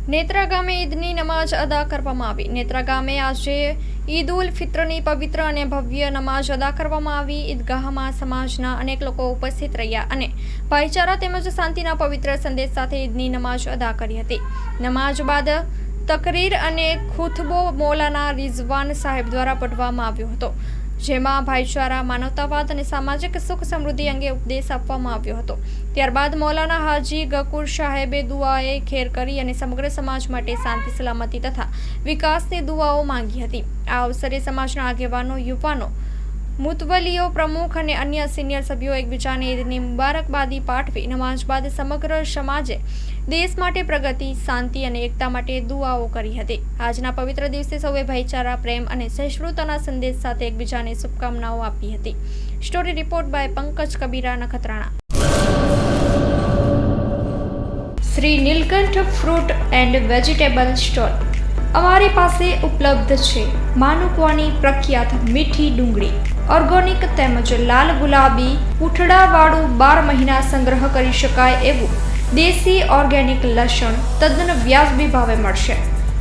નેત્રા ગામે ઈદની નમાઝ અદા કરવામાં આવી। નેત્રા ગામે આજે ઈદ ઉલ ફિત્રની પવિત્ર અને ભવ્ય નમાઝ અદા કરવામાં આવી। ઈદગાહમાં સમાજના અનેક લોકો ઉપસ્થિત રહ્યા અને ભાઈચારા તેમજ શાંતિના પવિત્ર સંદેશ સાથે ઈદની નમાઝ અદા કરી હતી। નમાઝ બાદ તકરીર અને ખુતબો મૌલાના રિઝવાન સાહેબ દ્વારા પઢવામાં આવ્યો હતો, જેમાં ભાઈચારા, માનવતાવાદ અને સામાજિક સુખ સમૃદ્ધિ અંગે ઉપદેશ આપવામાં આવ્યો હતો। ત્યારબાદ મૌલાના હાજી ગકુર સાહેબે દુઆએ ખેર કરી અને સમગ્ર સમાજ માટે શાંતિ, સલામતી તથા વિકાસની દુઆઓ માંગી હતી। આ અવસરે સમાજના આગેવાનો, યુવાનો, મુતવલીઓ, પ્રમુખ અને અન્ય સિનિયર સભ્યો એકબીજાને ઈદની મુબારકબાદી પાઠવી નમાઝ બાદ સમગ્ર સમાજે દેશ માટે પ્રગતિ, શાંતિ અને એકતા માટે દુઆઓ કરી હતી। આજના પવિત્ર દિવસે સૌએ ભાઈચારા, પ્રેમ અને સહિષ્ણુતાના સંદેશ સાથે એકબીજાને શુભકામનાઓ આપી હતી। Story report by Pankaj Kabira, Nakhatrana. Shri Neelkanth fruit and vegetable store અમારી પાસે ઉપલબ્ધ છે માનુકવાની પ્રખ્યાત મીઠી ડુંગળી, ઓર્ગેનિક તેમજ લાલ ગુલાબી પૂંઠડાવાળું 12 મહિના સંગ્રહ કરી શકાય એવું દેશી ઓર્ગેનિક લસણ તદ્દન વ્યાજબી ભાવે મળશે।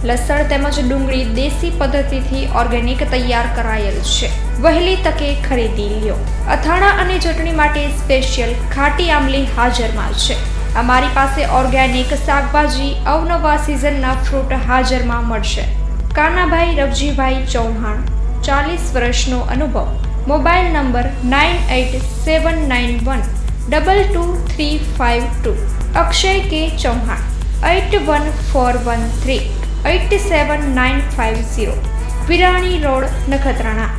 લસણ તેમજ ડુંગળી દેશી પદ્ધતિથી ઓર્ગેનિક તૈયાર કરાયેલ છે, વહેલી તકે ખરીદી લ્યો। અથાણા અને ચટણી માટે સ્પેશિયલ ખાટી આમલી હાજરમાં છે। અમારી પાસે ઓર્ગેનિક શાકભાજી, અવનવા સિઝનના ફ્રૂટ હાજરમાં મળશે। કાનાભાઈ રવજીભાઈ ચૌહાણ, 40 વર્ષનો અનુભવ। Mobile number 9879122352। અક્ષય કે ચૌહાણ, 8141387950। વિરાણી રોડ, નખત્રાણા।